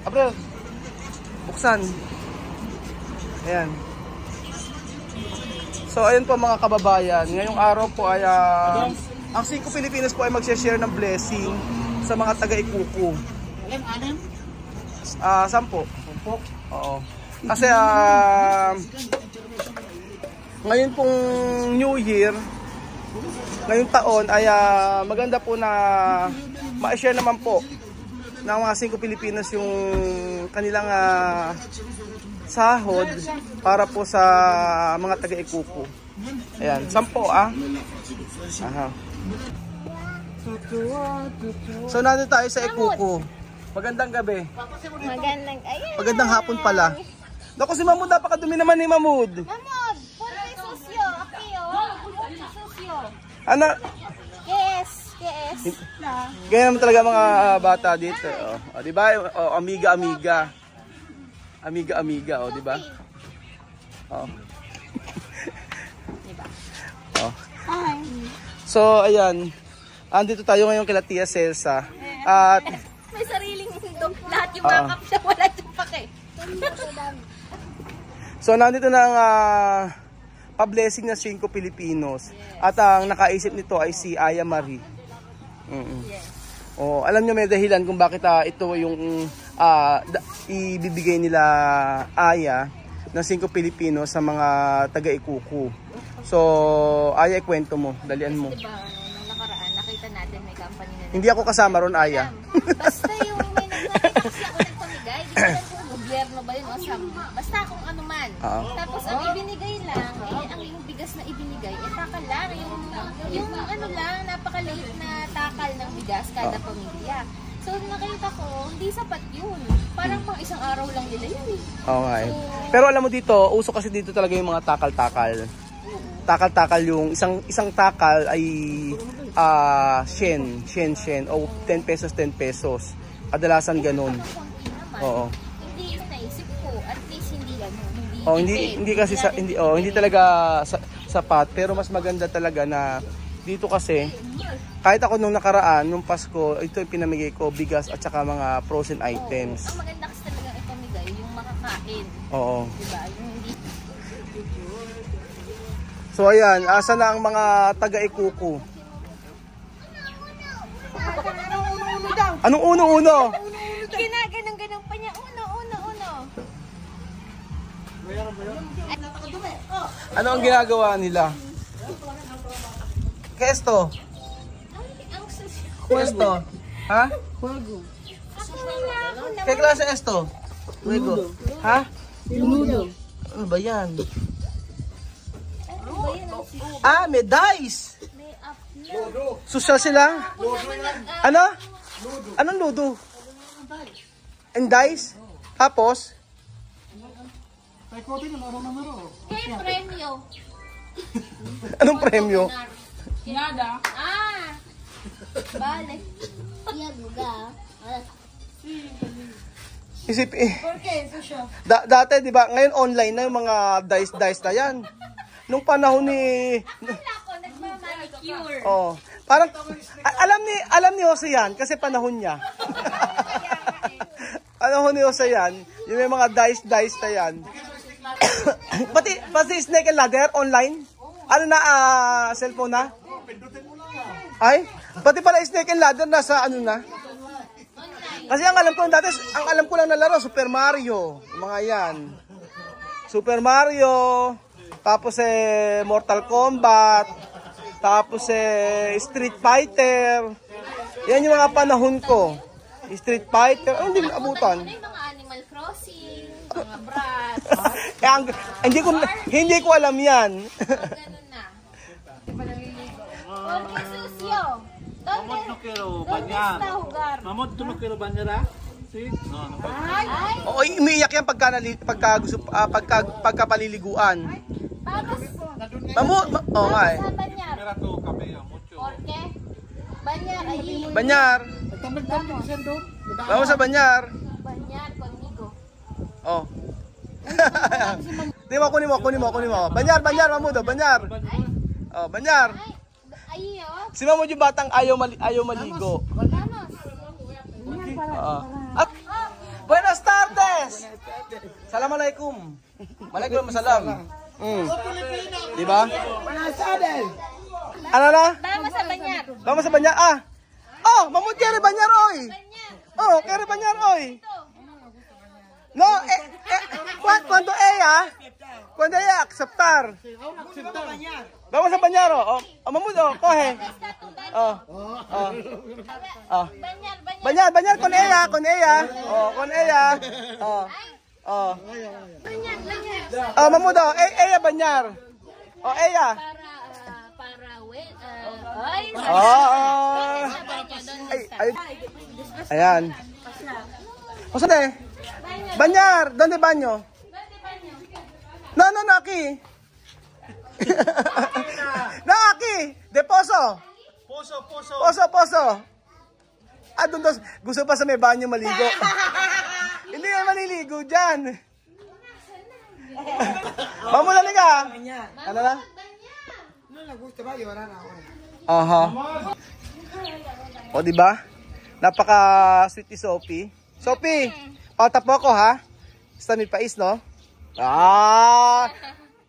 Abril. Buksan. Ayan. So ayun po mga kababayan, ngayong araw po ay ang 5 Pilipinas po ay mag-share ng blessing sa mga taga-Ikuku. Alam, anim? 10. Oo. Kasi ngayon pong New Year, ngayong taon ay maganda po na ma-share naman po ng mga 5 Pilipinas yung kanilang sahod para po sa mga taga-Ikuku. Ayan, 10 Aha. So nandito tayo sa Ikuku. Magandang gabi. Magandang hapon pala. Naku, si Mamud, napakadumi naman ni Mamud. Mamud, puro susyo. Akiyo, puro susyo. Ano? Yes. Ganyan naman talaga mga bata dito. O, di ba? O, amiga. Amiga, o, di ba? O. Diba? O. Hi. So, ayan. Andito tayo ngayon kila Tia Celsa. At May sariling mundo. Lahat yung makeup siya, wala siyang pake. so, nandito na ang pa-blessing na 5 Pilipinos. At ang nakaisip nito ay si Aya Marie. Oh, alam niyo may dahilan kung bakit ito yung ibibigay nila Aya ng 5 Pilipino sa mga taga-Ikuku. So, Aya, ikwento mo, dalian mo. Diba, nung nakaraan, nakita natin may company na. Hindi ako kasama ron, Aya. Basta yung may nakita kasi ako nagpamigay. Di ko alam kung gobyerno ba yun o sama. Basta kung ano man. Tapos ang ibinigay lang, ang bigas na ibinigay, takal lang. Yung ano lang, napakaliit na takal ng bigas kada pamilya. So nakita ko, hindi sapat yun. Parang pang isang araw lang nila yun eh. Oo nga eh. Pero alam mo dito, uso kasi dito talaga yung mga takal-takal. Takal-takal yung isang takal ay shen o 10 pesos. Kadalasan ganun. Oo. Hindi yung naisip ko, at least hindi ganun. Oh, hindi kasi hindi talaga sapat, pero mas maganda talaga na dito kasi kahit ako nung nakaraan, nung Pasko, ito yung pinamigay ko, bigas at saka mga frozen items. Ang maganda kasi talaga ipamigay yung makakain. Oo. Diba? Yung hindi. So ayan, asa na ang mga taga-Ikuku? Anong uno-uno? Ginaganong pa niya. Uno. Ano ang ginagawa nila? Kesto? Kesto? Ha? ¿Qué klase esto? Juego. Ha? Ano ba yan? May dice! Social sila? Ano? Anong ludo? And dice? Tapos? Kaya premyo. Anong premyo? Nada. Vale. Isip dati, di ba? Ngayon online na yung mga dice na yan. Nung panahon ni... Akala ko, nagmamanicure. Oh, parang alam ni Jose yan kasi panahon niya. Panahon ni Jose yan, yung may mga dice na yan. pati snake and ladder online? Ano na, cellphone na? Ay, pati pala snake and ladder nasa ano na? Kasi ang alam ko lang na laro, Super Mario, mga yan. Super Mario, tapos Mortal Kombat, tapos Street Fighter. Yan yung mga panahon ko. Street Fighter, hindi mo abutan. May mga Animal Crossing, mga Brat. Hindi ko alam yan. Ganun na. Okay, susyo. Mamod no kilo banyar. Mamod no kilo banyar. See? No. Ay. Oo, umiiyak yan pagka paliliguan. Tapos, Oo nga eh. sa Banyar. Pero to kape mucho. Porque, Banyar, ay. Banyar. Vamos sa Banyar. Banyar, conmigo. Oh. Di mo, kunin mo. Banyar, Mamudo, Banyar. Oh, Banyar. Ay, oh. Si Mamud yung batang ayaw maligo. Vamos. At Assalamualaikum. Waalaikumsalam. Diba? Ano na? Vamos sa Banyar. Vamos sa Banyar. Ah. Oh, mamut kere Banyar oy. Oh, kere Banyar oy. No, cuando ella aceptar. Vamos a Banyar. Oh, mamut oh, coge. Oh. Banyar. Banyar con ella. Oh, con ella. Oh. Oh. Banyar. Oh, mamut oh, ella Banyar. Oh, ella. Ayan. O saan Banyar, donde baño? No, aquí. No, aquí. De pozo. Pozo. Ah, doon daw. Gusto pa sa may banyo maligo. Hindi yan maliligo dyan. Mamulali ka. Ano na? Aha. O, diba? Napaka-sweet ni Sophie. Sophie, patap mo ako ha. Stamid pais, no? Ah!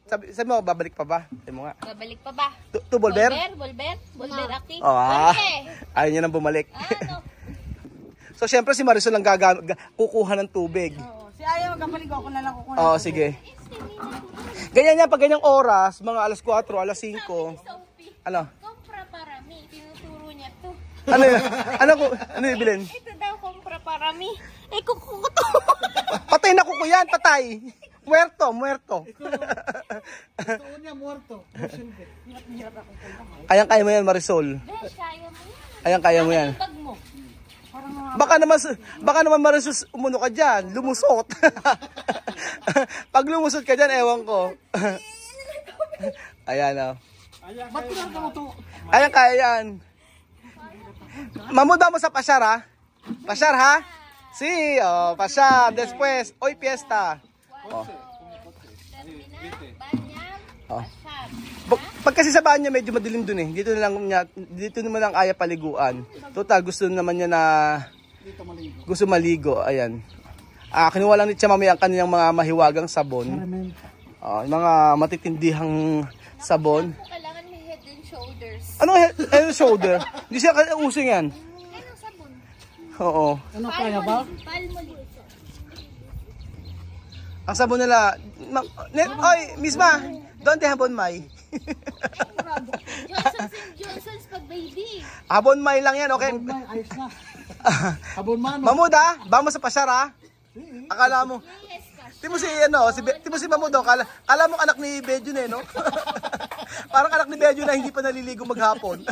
Sabi mo, babalik pa ba? Sabi mo nga. Babalik pa ba? Tu Volver? Volver active. Ah! Ayaw niya nang bumalik. Ano? So, syempre si Marisol ang kukuha ng tubig. Si Ayaw, magkapaligo ako na lang kukuha. Oo, sige. Ganyan yan, pag ganyang oras, mga alas 4, alas 5. Sophie, Ano? kompra parami. Tinuturo niya to. Ano yun? Ano yung bilhin? Ito daw, kompra parami. Eh, kukuto. Patay na kuko yan, patay. Muerto. Totoo niya, muerto. Kaya mo yan, Marisol. Besh, kaya mo yan. Kaya mo yan. Pag mo. Baka naman Marisol, umuno ka dyan, lumusot. Pag lumusot ka dyan, ewan ko. Ayan, oh. Ba't pinarga mo to? Ayan, kaya yan. Mamuda mo sa pasyar, ha? Pasyar, ha? Si, oh, pasyar. Después, hoy fiesta. Oh. Oh. Pag kasi sa banyo medyo madilim dun eh. Dito naman lang kaya paliguan. Total gusto naman niya na gusto maligo. Ayan. Kinuha lang ni Tia mamaya ang kanyang mga mahiwagang sabon. Yung mga matitindihang sabon. Kailangan may head and shoulders. Ano head and shoulder? Hindi siya using yan. Anong sabon? Oo. Ano kaya ba? Palmolive. Ang sabon nila. Oy, misma. Don't habon may. Johnson's pag baby. Habon may lang yan, okay? Habon man, ayos na. Habon man. Mamuda, vamos sa pasyar ha? Akala mo. Timo si Mamudo, kala mo anak ni Bedjun eh, no? Parang anak ni Bedjun na hindi pa naliligo maghapon.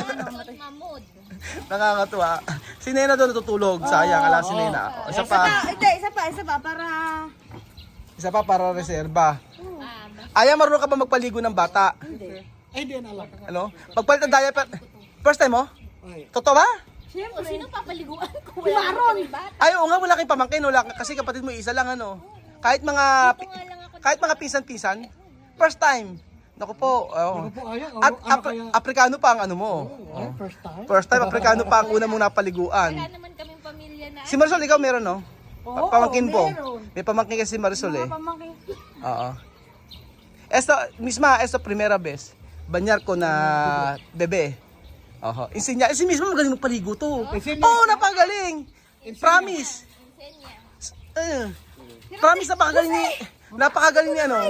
Mamud. Nakakatuwa. Si Nena doon natutulog, sayang, ala si Nena. Isa pa para reserba. Aya, marunong ka ba magpaligo ng bata? Ay, hindi na alam. Ano? Pagpalit ng diaper, first time mo? Totoo ba? Siyempre, sino papaliguan ko? Wala Ay, oo nga, wala kang pamangkin, wala kasi kapatid mo isa lang ano. Kahit mga pinsan-pinsan, first time. Naku po. At Afrikano pa ang ano mo. First time? First time, Afrikano pa ang una mong napaliguan. Wala naman kaming pamilya na. Si Marisol, ikaw meron, no? Oo, Pamangkin po. meron. May pamangkin kasi si Marisol eh. Pamangkin. Oo. Esta primera vez, banyar ko na bebe. Oho. Insinya. Si mismo magaling magpaligo to. Oo, napagaling. Promise. Promise, napakagaling ni ano.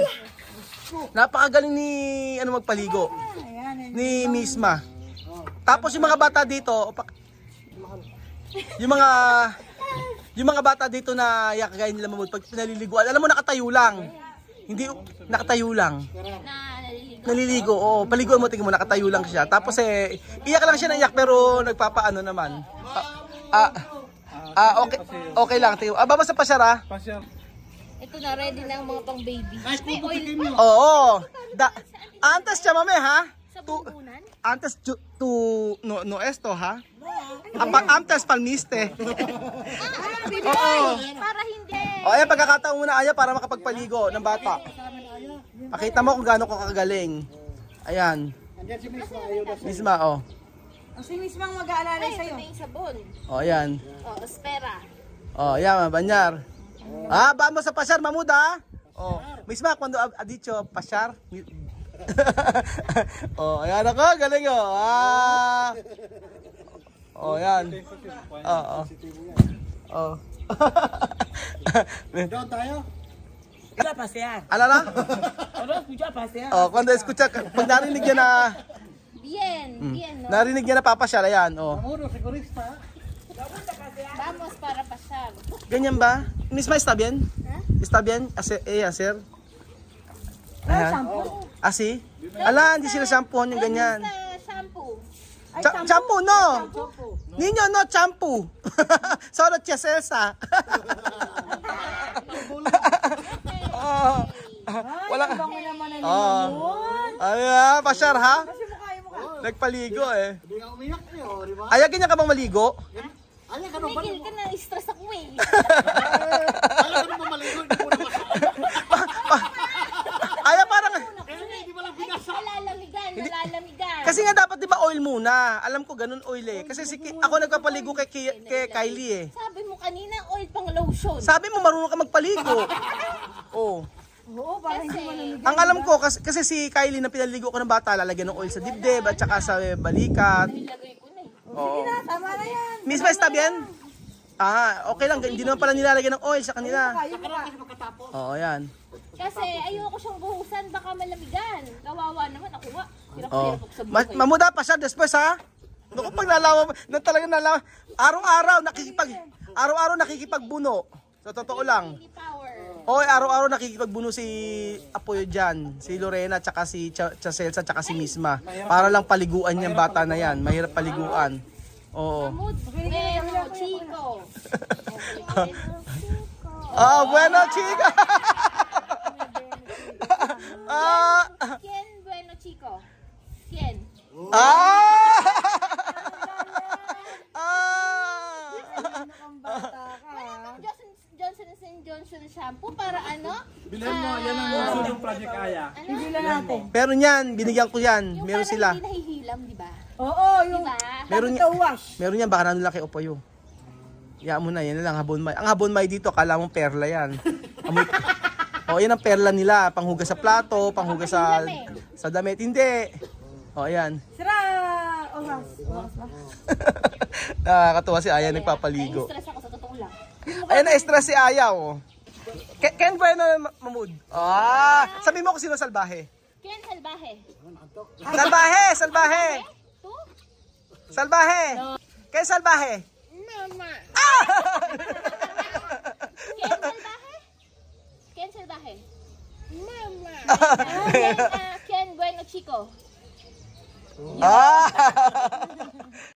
Napakagaling ni ano magpaligo. Ni Misma. Tapos yung mga bata dito, yung mga bata dito na yakagay nila mamud pag pinaliliguan. Alam mo nakatayo lang. Hindi nakatayo lang. Naliligo. Oo, paliguan mo tingin mo nakatayo lang siya. Tapos iyak lang siya ng iyak pero nagpapaano naman. Okay lang. Baba sa pasyara. Ito na, ready na ang mga pang baby. Oo. Antes siya mame ha? Sa bungunan? Antes no esto ha? Antes palmiste. Oo. Para hindi. Ayan, pagkakataon muna Aya para makapagpaligo ng bata. Pakita mo kung gaano ka kagaling. Ayan. Misma, oh. Si Mismang mag-aalala Ay, sa'yo. ito yung sabon. Oh, ayan. O, espera. Oh, ayan, banyar. Vamos a pasar, Mahmoud, Oh, misma cuando ha dicho pasar. Oh, ayan ako, galing oh. Oh, yan. Oo. Oh. Doon tayo. Iba pasear. Ala na? Ano, escucha pasear. Oh, cuando escucha, pag narinig niya na, Bien, bien, no? narinig niya na papasyal, ayan, oh. Amuro, sigurista. Vamos para pasar. Ganyan ba? Misma, está bien? Ha? Está bien? Hacer? Ayan. Asi? Ala, hindi sila shampoohan yung ganyan. Basta shampoo. Shampoo, no! Niño, no, shampoo. Solo Celsa. Oh. Wala. Ay, pasyar ha? Nagpaligo eh. Hindi nga umiyak niyo, di ba? Ayaw ganyan ka bang maligo? Ayaw ka nung Tumigil ka na, stress ako eh. Ayaw ka nung maligo, hindi mo na Ayaw parang... Hindi mo lang binasa. Nalalamigan. Kasi nga dapat 'di ba oil muna. Alam ko ganun oil eh. Kasi ako nagpapaligo kay Kylie eh. Sabi mo kanina, oil pang lotion. Sabi mo marunong ka magpaligo. Oh. Oo, para hindi mo Ang alam ko kasi si Kylie na pinaligo ko ng bata, lalagyan ng oil sa dibdib at saka sa balikat. nilagay ko na eh. Oo. Tama na yan. Misma está bien? Okay lang. Hindi naman pala nilalagyan ng oil sa kanila. Oo, yan. Kasi ayoko siyang buhusan, baka malamigan. Kawawa naman ako nga. Oh. Hirap-hirap ako sa buhay. Mamuda pa siya después ha. Naku pag nalaman na talaga nalaman. Araw-araw nakikipagbuno. Sa totoo lang. Power. Oy, araw-araw nakikipagbuno si Apoyo diyan, si Lorena tsaka si Celsa tsaka si Misma. Para lang paliguan yung bata na yan. Mahirap paliguan. Oo. Bueno, chico. Bueno, chica. ¿Quién bueno, chico? ¿Quién? Johnson shampoo para ano? Bilhin mo, yan ang yung Project Aya. Ano? Pero niyan, binigyan ko yan. Yung Meron parang sila. hindi nahihilam, di ba? Oo, yung Diba? Meron to wash. Meron yan, baka nandun lang kay Opoyo. Yan mo na, yan na lang, habon may. Ang habon may dito, kala mong perla yan. Yan ang perla nila, panghugas sa plato, panghugas sa damit. Hindi. Ayan. Sira! Oras. Nakakatuwa si Aya nagpapaligo. Stress ako sa totoo lang. Ayan, na-stress si Aya, oh. Ken Bueno, Mahmoud. Sabi mo kung sino salbahe. Ken Salvaje. Salbahe! Tu? Salbahe! Ken Salbahe! Mama. Ken Salvaje? Mama. Ken Bueno Chico.